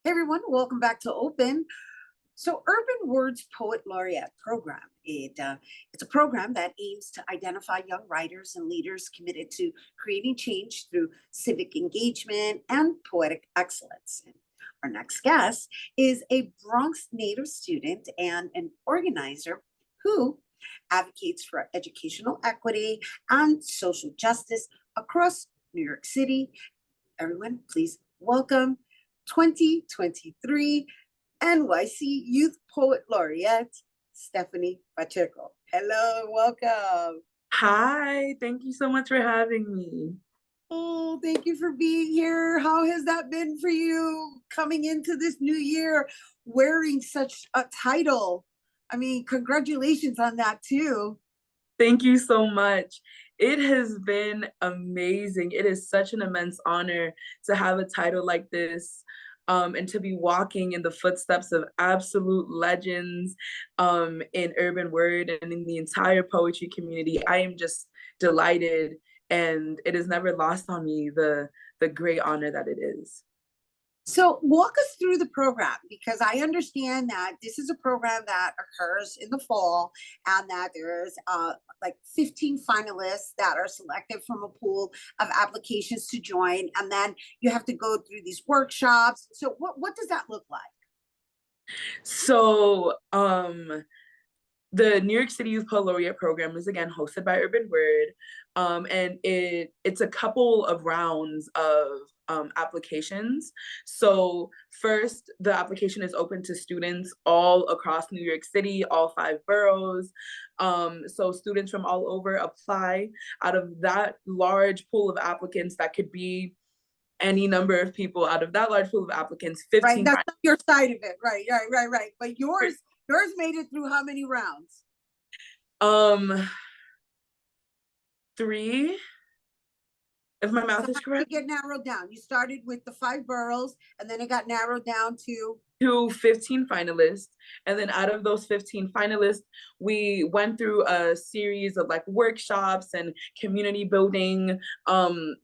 Hey everyone, welcome back to Open. So, Urban Words Poet Laureate program. It's a program that aims to identify young writers and leaders committed to creating change through civic engagement and poetic excellence. And our next guest is a Bronx native student and an organizer who advocates for educational equity and social justice across New York City. Everyone, please welcome 2023 NYC Youth Poet Laureate, Stephanie Pacheco. Hello, welcome. Hi, thank you so much for having me. Oh, thank you for being here. How has that been for you coming into this new year wearing such a title? I mean, congratulations on that too. Thank you so much. It has been amazing. It is such an immense honor to have a title like this, and to be walking in the footsteps of absolute legends in urban word and in the entire poetry community. I am just delighted, and it is never lost on me the great honor that it is. So walk us through the program because I understand that this is a program that occurs in the fall and that there's like 15 finalists that are selected from a pool of applications to join, and then you have to go through these workshops. So what does that look like? So, the New York City Youth Poet Laureate program is again hosted by Urban Word, and it's a couple of rounds of applications. So first, the application is open to students all across New York City, all five boroughs. So students from all over apply. Out of that large pool of applicants, that could be any number of people. Out of that large pool of applicants, Right, 15. that's not your side of it. Right. But yours made it through how many rounds? Um, three, if my So math is how did it correct. get narrowed down? You started with the five boroughs, and then it got narrowed down to. To 15 finalists. And then out of those 15 finalists, we went through a series of like workshops and community building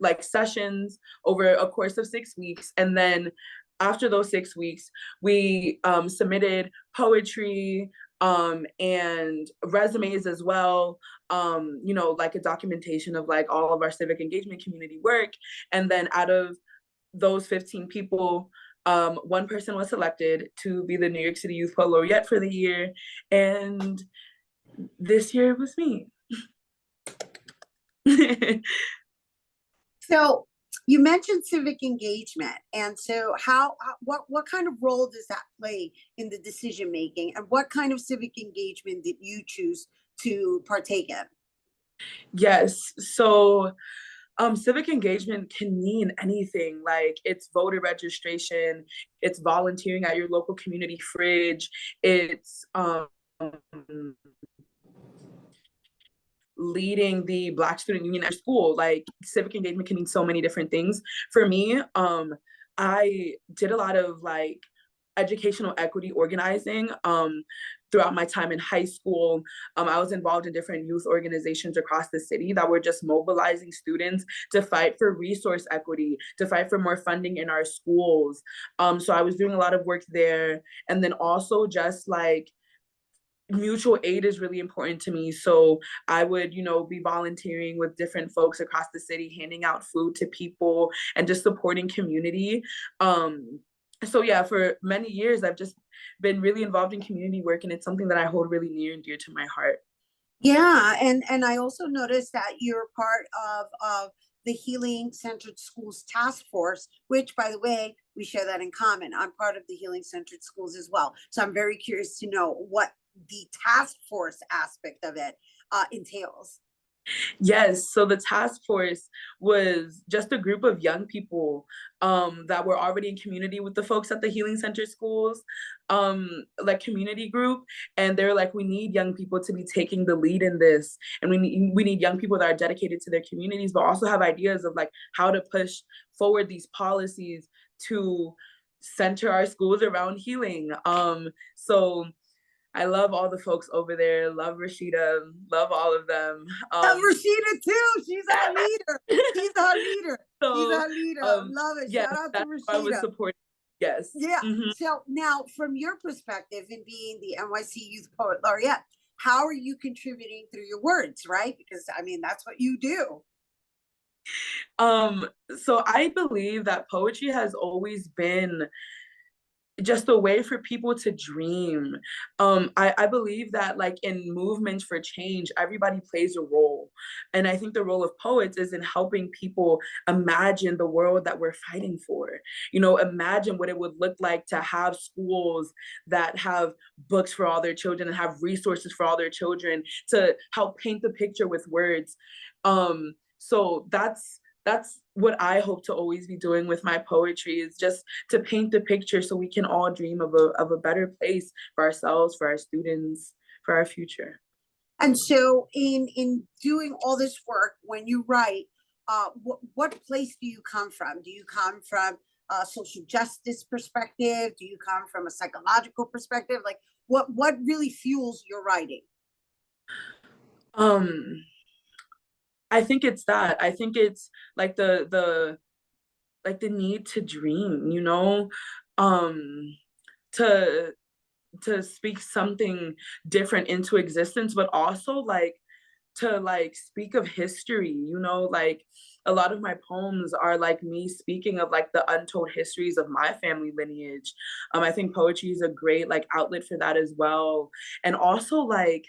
like sessions over a course of 6 weeks. And then after those 6 weeks, we submitted poetry and resumes as well, like a documentation of like all of our civic engagement community work. And then out of those 15 people, one person was selected to be the New York City Youth Poet Laureate for the year, and this year it was me. So you mentioned civic engagement, and so what kind of role does that play in the decision making, and what kind of civic engagement did you choose to partake in? Yes, so civic engagement can mean anything. Like it's voter registration, it's volunteering at your local community fridge, it's leading the Black Student Union at school. Like civic engagement can mean so many different things. For me, I did a lot of like educational equity organizing throughout my time in high school. I was involved in different youth organizations across the city that were just mobilizing students to fight for resource equity, to fight for more funding in our schools. So I was doing a lot of work there. And then also just like mutual aid is really important to me. So I would, be volunteering with different folks across the city, handing out food to people and just supporting community. So yeah, for many years, I've just been really involved in community work, and it's something that I hold really near and dear to my heart. Yeah, and I also noticed that you're part of the Healing Centered Schools Task Force, which, by the way, we share that in common. I'm part of the Healing Centered Schools as well, so I'm very curious to know what the task force aspect of it entails. Yes, so the task force was just a group of young people that were already in community with the folks at the Healing Center schools, like community group, and they're like, we need young people to be taking the lead in this, and we need young people that are dedicated to their communities, but also have ideas of like how to push forward these policies to center our schools around healing. So I love all the folks over there. Love Rashida. Love all of them. Rashida too. She's our leader. She's our leader. She's so our leader. um, Love it. yes, Shout out to that's why I was Rashida. supporting Yes. Yeah. Hmm. So now, from your perspective, in being the NYC Youth Poet Laureate, how are you contributing through your words, right? Because I mean, that's what you do. Um, so I believe that poetry has always been just a way for people to dream. I believe that like in movements for change, everybody plays a role. And I think the role of poets is in helping people imagine the world that we're fighting for. You know, imagine what it would look like to have schools that have books for all their children and have resources for all their children to help paint the picture with words. So that's what I hope to always be doing with my poetry, is just to paint the picture so we can all dream of a better place for ourselves, for our students, for our future. And so, in doing all this work, when you write, what place do you come from? Do you come from a social justice perspective? Do you come from a psychological perspective? Like, what really fuels your writing? Um, I think it's that. I think it's like the need to dream, you know, um, to to speak something different into existence, but also like to like speak of history, you know, like a lot of my poems are like me speaking of like the untold histories of my family lineage. I think poetry is a great like outlet for that as well. And also like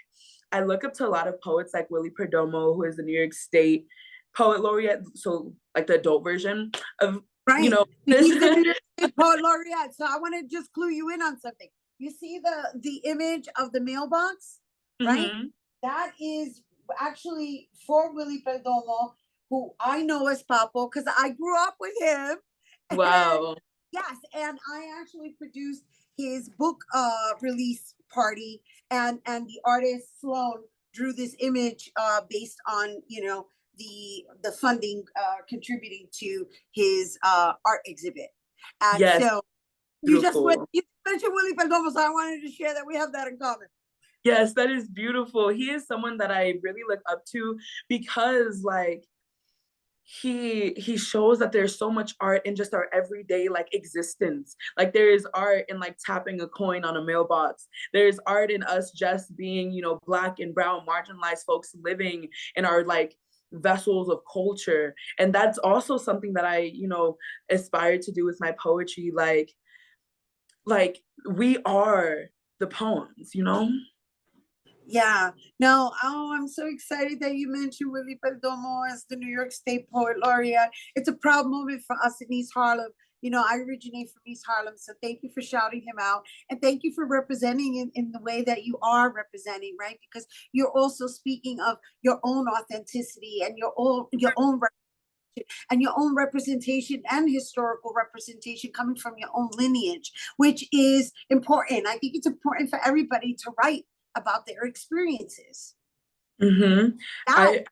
I look up to a lot of poets like Willie Perdomo, who is the New York State poet laureate, so like the adult version of, you Right. know, this. He's the New York State Poet Laureate. So I want to just clue you in on something. You see the image of the mailbox, right? Hmm. That is actually for Willie Perdomo, who I know as Papo because I grew up with him. And Wow. yes, and I actually produced his book release party, and the artist Sloan drew this image based on, the funding contributing to his art exhibit. And Yes, so beautiful. you mentioned Willie Perdomo, so I wanted to share that we have that in common. Yes, that is beautiful. He is someone that I really look up to because like he shows that there's so much art in just our everyday like existence. Like there is art in like tapping a coin on a mailbox. There's art in us just being, you know, black and brown marginalized folks living in our like vessels of culture. And that's also something that I, you know, aspire to do with my poetry. Like we are the poems, you know? Yeah, no, oh, I'm so excited that you mentioned Willie Perdomo as the New York State Poet Laureate. It's a proud moment for us in East Harlem. You know, I originate from East Harlem, so thank you for shouting him out. And thank you for representing in the way that you are representing, right? Because you're also speaking of your own authenticity and your own and your own representation and historical representation coming from your own lineage, which is important. I think it's important for everybody to write about their experiences. Mm-hmm. That, I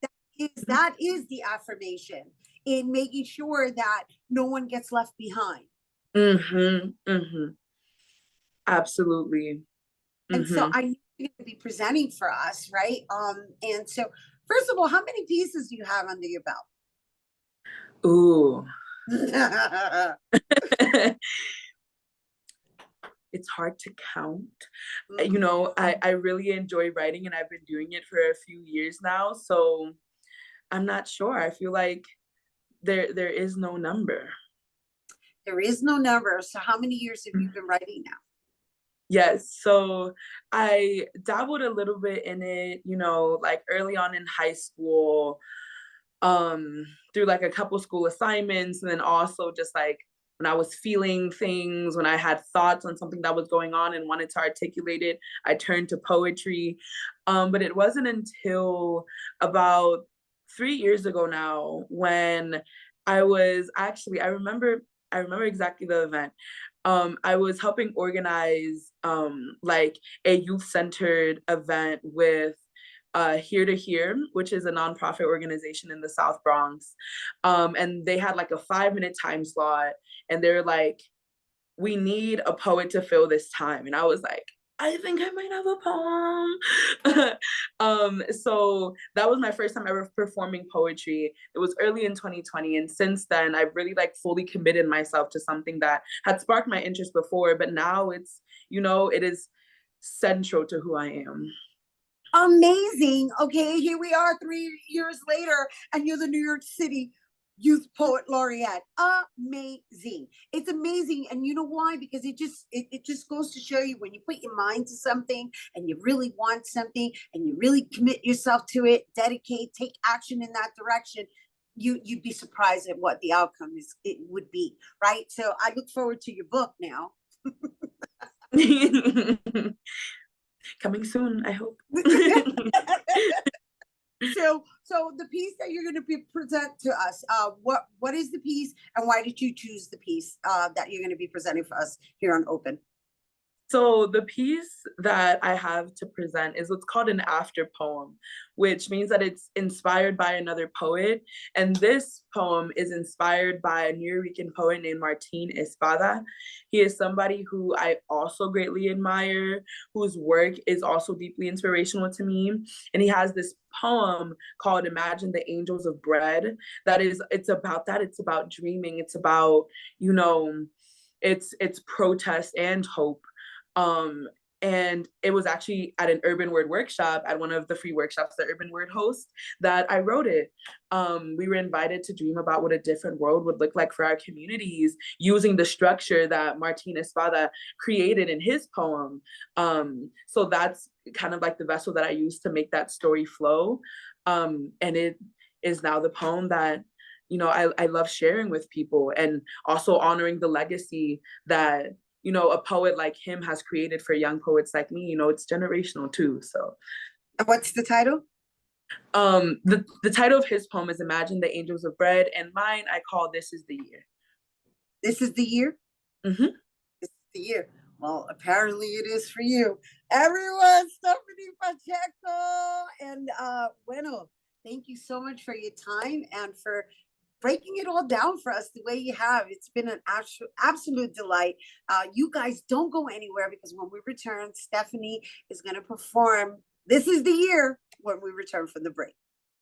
that is the affirmation in making sure that no one gets left behind. mm-hmm, mm-hmm, absolutely. And so Mm-hmm. I know you're going to be presenting for us, right? And so first of all, how many pieces do you have under your Ooh. belt? It's hard to count. You know, I really enjoy writing and I've been doing it for a few years now. So I'm not sure. I feel like there is no number. There is no number. So how many years have you been writing now? Yes. So I dabbled a little bit in it, you know, like early on in high school, through like a couple school assignments, and then also just like when I was feeling things, when I had thoughts on something that was going on and wanted to articulate it, I turned to poetry. But it wasn't until about 3 years ago now when I was actually I remember exactly the event. I was helping organize like a youth-centered event with Here to Hear, which is a nonprofit organization in the South Bronx. And they had like a 5 minute time slot, and they're like, we need a poet to fill this time. And I was like, I think I might have a poem. So that was my first time ever performing poetry. It was early in 2020, and since then I've really like fully committed myself to something that had sparked my interest before, but now it's, it is central to who I am. Amazing. Okay, here we are 3 years later, and you're the New York City Youth Poet Laureate. Amazing. It's amazing. And you know why? Because it just goes to show you when you put your mind to something and you really want something and you really commit yourself to it, dedicate, take action in that direction, you'd be surprised at what the outcome it would be, right? So I look forward to your book now. Coming soon, I hope. So the piece that you're going to present to us, what is the piece, and why did you choose the piece that you're going to be presenting for us here on Open? So the piece that I have to present is what's called an after poem, which means that it's inspired by another poet. And this poem is inspired by a New Yorker poet named Martin Espada. He is somebody who I also greatly admire, whose work is also deeply inspirational to me. And he has this poem called Imagine the Angels of Bread. It's about dreaming. It's about, it's protest and hope. And it was actually at an urban word workshop, at one of the free workshops the urban word hosts, that I wrote it. We were invited to dream about what a different world would look like for our communities using the structure that Martin Espada created in his poem. So that's kind of like the vessel that I used to make that story flow. And it is now the poem that I love sharing with people, and also honoring the legacy that a poet like him has created for young poets like me. It's generational too. So, and what's the title? The title of his poem is Imagine the Angels of Bread, and mine I call This Is the Year. This is the year? Mm-hmm. This is the year. Well, apparently it is for you. Everyone, Stephanie Pacheco. And bueno, thank you so much for your time and for breaking it all down for us the way you have. It's been an absolute delight. You guys don't go anywhere, because when we return, Stephanie is going to perform This Is the Year when we return from the break.